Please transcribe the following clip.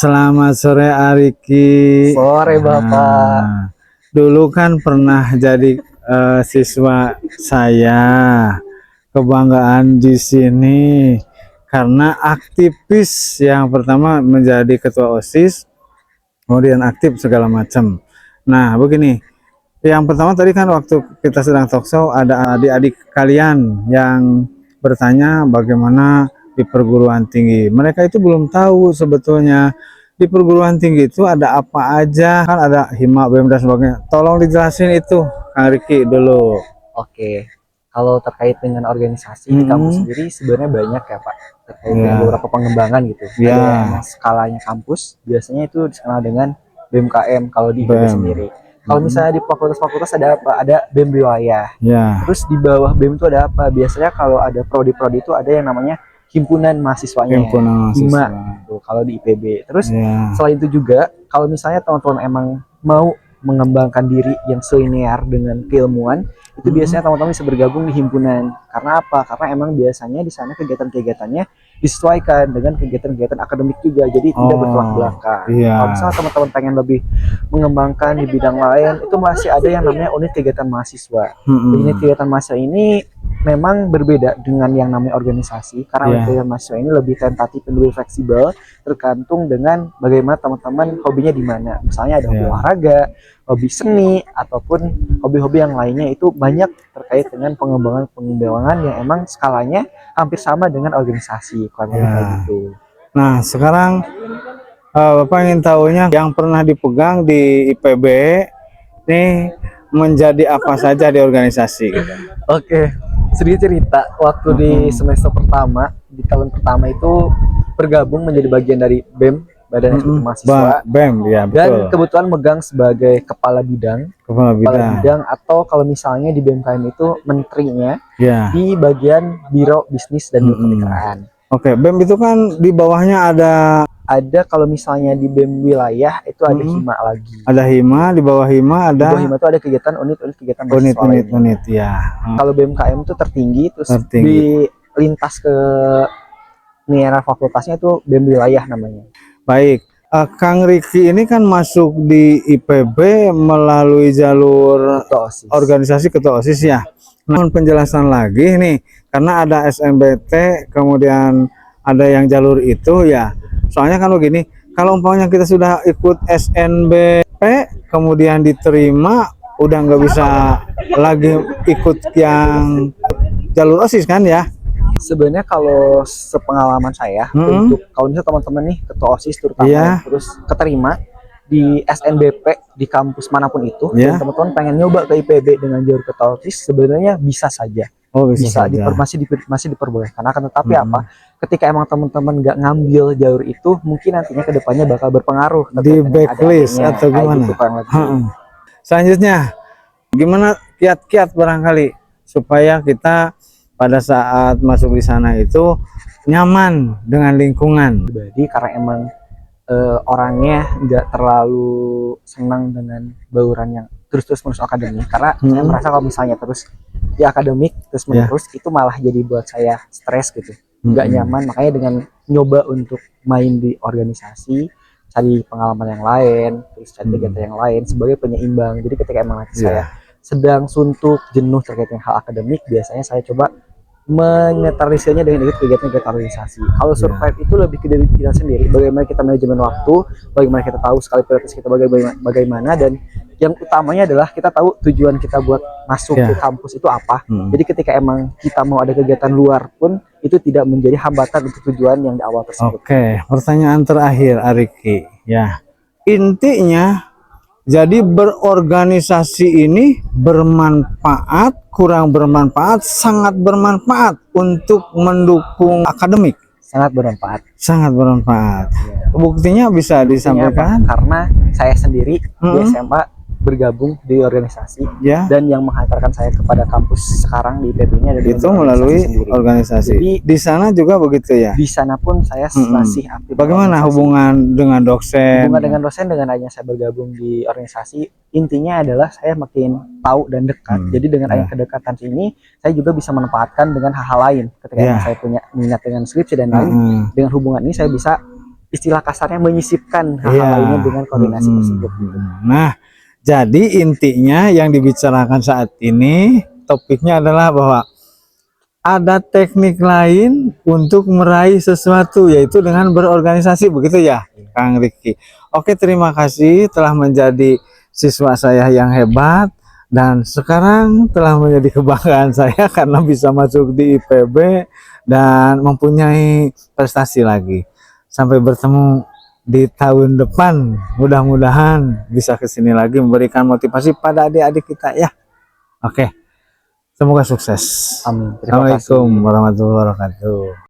Selamat sore Ariki. Sore Bapak. Dulu kan pernah jadi siswa saya. Kebanggaan di sini karena aktivis yang pertama menjadi ketua OSIS, kemudian aktif segala macam. Nah, begini. Yang pertama tadi kan waktu kita sedang talkshow ada adik-adik kalian yang bertanya bagaimana di perguruan tinggi. Mereka itu belum tahu sebetulnya di perguruan tinggi itu ada apa aja, kan ada Hima, BEM dan sebagainya. Tolong dijelasin itu, Kang Riki dulu. Oke, kalau terkait dengan organisasi di kampus sendiri sebenarnya banyak ya Pak, terkait dengan beberapa pengembangan gitu. Ada yang skalanya kampus, biasanya itu dikenal dengan BMKM kalau di IPB sendiri. Kalau misalnya di fakultas-fakultas ada apa? Ada BEM wilayah. Terus di bawah BEM itu ada apa? Biasanya kalau ada prodi-prodi itu ada yang namanya himpunan mahasiswanya. HIMA gitu, kalau di IPB. Terus selain itu juga kalau misalnya teman-teman emang mau mengembangkan diri yang selinear dengan keilmuan, itu biasanya teman-teman bisa bergabung di himpunan. Karena apa? Karena emang biasanya di sana kegiatan-kegiatannya disesuaikan dengan kegiatan-kegiatan akademik juga, jadi tidak bertolak belakang. Kalau misalnya teman-teman pengen lebih mengembangkan di bidang lain, itu masih ada yang namanya unit kegiatan mahasiswa. Unit kegiatan mahasiswa ini memang berbeda dengan yang namanya organisasi, karena unit kegiatan mahasiswa ini lebih tentatif dan lebih fleksibel, tergantung dengan bagaimana teman-teman hobinya di mana. Misalnya ada hobi olahraga, hobi seni, ataupun hobi-hobi yang lainnya, itu banyak terkait dengan pengembangan yang emang skalanya hampir sama dengan organisasi. Gitu. Nah, sekarang Bapak ingin tahunya yang pernah dipegang di IPB ini menjadi apa saja di organisasi gitu. Oke, sedikit cerita waktu di semester pertama, di tahun pertama itu bergabung menjadi bagian dari BEM, Badan Eksekutif Mahasiswa. BEM, ya betul. Dan kebetulan megang sebagai kepala bidang. Kepala bidang, atau kalau misalnya di BMKM itu menterinya di bagian Biro Bisnis dan Ketenagakerjaan. Oke, BEM itu kan di bawahnya ada kalau misalnya di BEM wilayah itu ada HIMA lagi. Ada HIMA, di bawah HIMA ada. Di bawah HIMA itu ada kegiatan unit-unit kegiatan mahasiswa. Unit ya. Kalau BMKM itu tertinggi, terus di lintas ke daerah fakultasnya itu BEM wilayah namanya. Baik, Kang Riki ini kan masuk di IPB melalui jalur organisasi ketua OSIS ya. Mohon penjelasan lagi nih, karena ada SMBT, kemudian ada yang jalur itu ya. Soalnya kan begini, kalau umpamanya kita sudah ikut SNBP, kemudian diterima, udah nggak bisa lagi ikut yang jalur OSIS kan ya. Sebenarnya kalau sepengalaman saya, untuk kalau misalnya teman-teman nih ketua OSIS terutama terus keterima di SNBP di kampus manapun itu, dan teman-teman pengen nyoba ke IPB dengan jalur ketua OSIS, sebenarnya bisa saja. Masih diperbolehkan. Akan tetapi apa? Ketika emang teman-teman nggak ngambil jalur itu, mungkin nantinya kedepannya bakal berpengaruh di backlist atau gimana? Gitu, selanjutnya, gimana kiat-kiat barangkali supaya kita pada saat masuk di sana itu nyaman dengan lingkungan. Jadi karena emang orangnya nggak terlalu senang dengan bauran yang terus-menerus akademik, karena saya merasa kalau misalnya terus di akademik terus-menerus itu malah jadi buat saya stres gitu, nggak nyaman. Makanya dengan nyoba untuk main di organisasi, cari pengalaman yang lain, terus cari kegiatan yang lain sebagai penyeimbang. Jadi ketika emang nanti saya sedang suntuk, jenuh terkait dengan hal akademik, biasanya saya coba menetralisirnya dengan ikut kegiatan organisasi. Kalau survive itu lebih ke diri kita sendiri, bagaimana kita manajemen waktu, bagaimana kita tahu sekali prioritas kita bagaimana, dan yang utamanya adalah kita tahu tujuan kita buat masuk ke kampus itu apa. Jadi ketika emang kita mau ada kegiatan luar pun, itu tidak menjadi hambatan untuk tujuan yang di awal tersebut. Oke, pertanyaan terakhir Ariki ya. Intinya jadi berorganisasi ini bermanfaat, kurang bermanfaat, sangat bermanfaat untuk mendukung akademik. Sangat bermanfaat. Sangat bermanfaat. Buktinya bisa disampaikan? Karena saya sendiri di SMA bergabung di organisasi, dan yang menghantarkan saya kepada kampus sekarang di IPB ini adalah itu melalui organisasi. Jadi di sana juga begitu ya? Di sana pun saya masih aktif. Bagaimana hubungan dengan dosen? Hubungan dengan dosen, dengan adanya saya bergabung di organisasi, intinya adalah saya makin tahu dan dekat. Jadi dengan adanya kedekatan ini, saya juga bisa manfaatkan dengan hal-hal lain. Ketika saya punya minat dengan skripsi dan lain, dengan hubungan ini saya bisa istilah kasarnya menyisipkan hal-hal Iya. lainnya dengan koordinasi tersebut gitu. Nah, jadi intinya yang dibicarakan saat ini topiknya adalah bahwa ada teknik lain untuk meraih sesuatu, yaitu dengan berorganisasi, begitu ya, Kang Riki. Oke, terima kasih telah menjadi siswa saya yang hebat, dan sekarang telah menjadi kebanggaan saya karena bisa masuk di IPB dan mempunyai prestasi lagi. Sampai bertemu di tahun depan, mudah-mudahan bisa kesini lagi memberikan motivasi pada adik-adik kita ya. Oke. Semoga sukses. Amin. Terima kasih. Assalamualaikum warahmatullahi wabarakatuh.